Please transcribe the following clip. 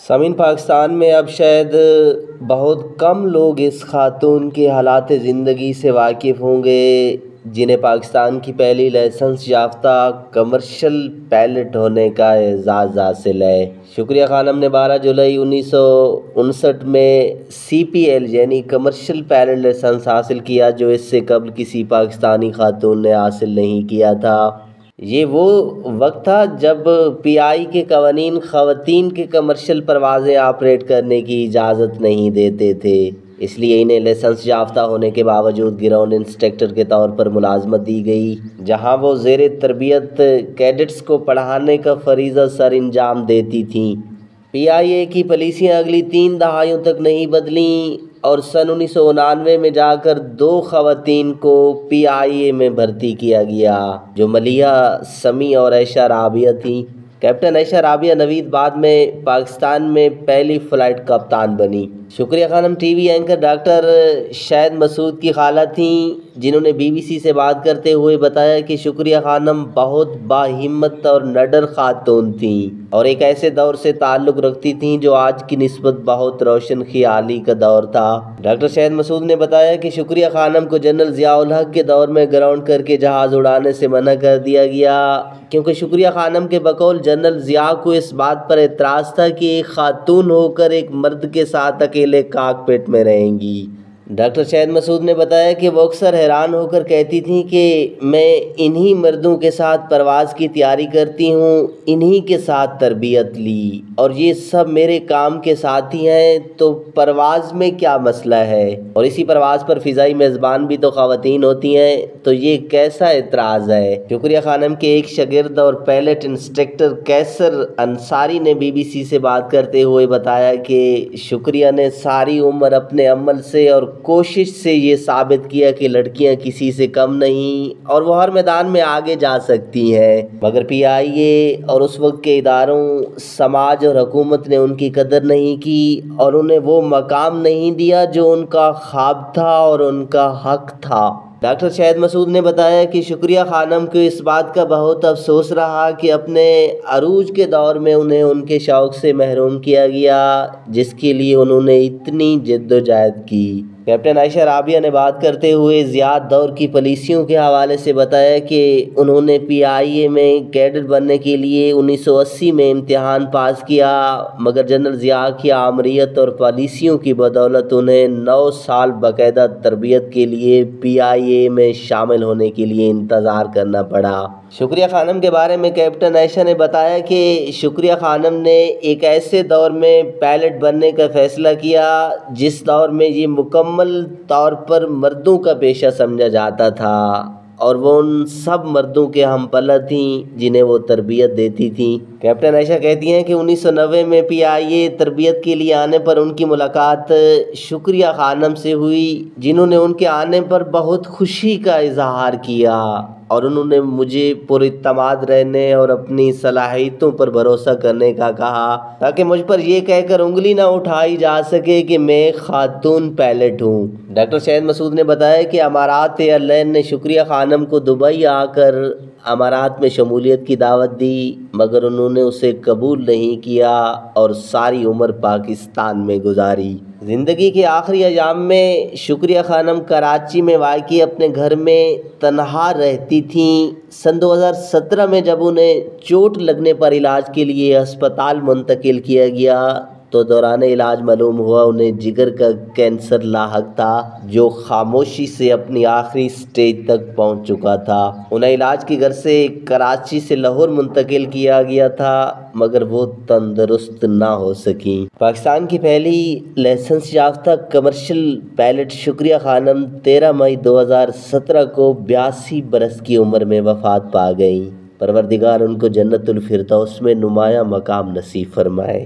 سامعین، پاکستان میں اب شاید بہت کم لوگ اس خاتون کے حالات زندگی سے واقف ہوں گے جنہیں پاکستان کی پہلی لائسنس یافتہ کمرشل پائلٹ ہونے کا اعزاز حاصل ہے۔ شکریہ خانم نے 12 جولائی 1959 میں CPL یعنی کمرشل پائلٹ لائسنس حاصل کیا، جو اس سے قبل کسی پاکستانی خاتون نے حاصل نہیں کیا تھا۔ یہ وہ وقت تھا جب PI کے قوانین خواتین کے کمرشل پروازیں آپریٹ کرنے کی اجازت نہیں دیتے تھے، اس لیے انہیں لائسنس یافتہ ہونے کے باوجود گراؤنڈ انسٹرکٹر کے طور پر ملازمت دی گئی، جہاں وہ زیر تربیت کیڈٹس کو پڑھانے کا فریضہ سر انجام دیتی تھیں۔ PIA کی پالیسیاں اگلی 3 دہائیوں تک نہیں بدلیں اور سن 1999 میں جا کر 2 خواتین کو PIA میں بھرتی کیا گیا، جو ملیحہ سمیع اور عائشہ رابعہ تھیں۔ کیپٹن عائشہ رابعہ نوید بعد میں پاکستان میں پہلی فلائٹ کپتان بنی۔ شکریہ خانم ٹی وی اینکر ڈاکٹر شاہد مسعود کی خالہ تھیں، جنہوں نے BBC سے بات کرتے ہوئے بتایا کہ شکریہ خانم بہت باہمت اور نڈر خاتون تھیں اور ایک ایسے دور سے تعلق رکھتی تھیں جو آج کی نسبت بہت روشن خیالی کا دور تھا۔ ڈاکٹر شاہد مسعود نے بتایا کہ شکریہ خانم کو جنرل ضیاء الحق کے دور میں گراؤنڈ کر کے جہاز اڑانے سے منع کر دیا گیا، کیونکہ شکریہ خانم کے بقول جنرل ضیاء کو اس بات پر اعتراض تھا کہ ایک خاتون ہو کر ایک مرد کے ساتھ اکیلے کاکپٹ میں رہیں گی۔ ڈاکٹر شاہد مسعود نے بتایا کہ وہ اکثر حیران ہو کر کہتی تھیں کہ میں انہی مردوں کے ساتھ پرواز کی تیاری کرتی ہوں، انہی کے ساتھ تربیت لی اور یہ سب میرے کام کے ساتھی ہیں، تو پرواز میں کیا مسئلہ ہے؟ اور اسی پرواز پر فضائی میزبان بھی تو خواتین ہوتی ہیں، تو یہ کیسا اعتراض ہے؟ شکریہ خانم کے ایک شاگرد اور پائلٹ انسٹرکٹر قیصر انصاری نے BBC سے بات کرتے ہوئے بتایا کہ شکریہ نے ساری عمر اپنے عمل سے اور کوشش سے یہ ثابت کیا کہ لڑکیاں کسی سے کم نہیں اور وہ ہر میدان میں آگے جا سکتی ہیں، مگر PIA اور اس وقت کے اداروں، سماج اور حکومت نے ان کی قدر نہیں کی اور انہیں وہ مقام نہیں دیا جو ان کا خواب تھا اور ان کا حق تھا۔ ڈاکٹر شاہد مسعود نے بتایا کہ شکریہ خانم کو اس بات کا بہت افسوس رہا کہ اپنے عروج کے دور میں انہیں ان کے شوق سے محروم کیا گیا، جس کے لیے انہوں نے اتنی جدوجہد کی۔ کیپٹن عائشہ رابعہ نے بات کرتے ہوئے ضیاء دور کی پالیسیوں کے حوالے سے بتایا کہ انہوں نے PIA میں کیڈٹ بننے کے لیے 1980 میں امتحان پاس کیا، مگر جنرل ضیاء کی آمریت اور پالیسیوں کی بدولت انہیں 9 سال باقاعدہ تربیت کے لیے PIA میں شامل ہونے کے لیے انتظار کرنا پڑا۔ شکریہ خانم کے بارے میں کیپٹن عائشہ نے بتایا کہ شکریہ خانم نے ایک ایسے دور میں پائلٹ بننے کا فیصلہ کیا جس دور میں یہ مکمل طور پر مردوں کا پیشہ سمجھا جاتا تھا اور وہ ان سب مردوں کے ہم پلہ تھیں جنہیں وہ تربیت دیتی تھیں۔ کیپٹن عائشہ کہتی ہیں کہ 1990 میں PIA تربیت کے لیے آنے پر ان کی ملاقات شکریہ خانم سے ہوئی، جنہوں نے ان کے آنے پر بہت خوشی کا اظہار کیا اور انہوں نے مجھے پر اعتماد رہنے اور اپنی صلاحیتوں پر بھروسہ کرنے کا کہا تاکہ مجھ پر یہ کہہ کر انگلی نہ اٹھائی جا سکے کہ میں خاتون پائلٹ ہوں۔ ڈاکٹر شاہد مسعود نے بتایا کہ امارات ایئرلائن نے شکریہ خانم کو دبئی آ کر امارات میں شمولیت کی دعوت دی، مگر انہوں نے اسے قبول نہیں کیا اور ساری عمر پاکستان میں گزاری۔ زندگی کے آخری ایام میں شکریہ خانم کراچی میں واقع اپنے گھر میں تنہا رہتی تھیں۔ سن 2017 میں جب انہیں چوٹ لگنے پر علاج کے لیے ہسپتال منتقل کیا گیا تو دوران علاج معلوم ہوا انہیں جگر کا کینسر لاحق تھا، جو خاموشی سے اپنی آخری سٹیج تک پہنچ چکا تھا۔ انہیں علاج کے گھر سے کراچی سے لاہور منتقل کیا گیا تھا، مگر وہ تندرست نہ ہو سکیں۔ پاکستان کی پہلی لائسنس یافتہ کمرشل پائلٹ شکریہ خانم 13 مئی 2017 کو 82 برس کی عمر میں وفات پا گئیں۔ پروردگار ان کو جنت الفردوس میں نمایاں مقام نصیب فرمائے۔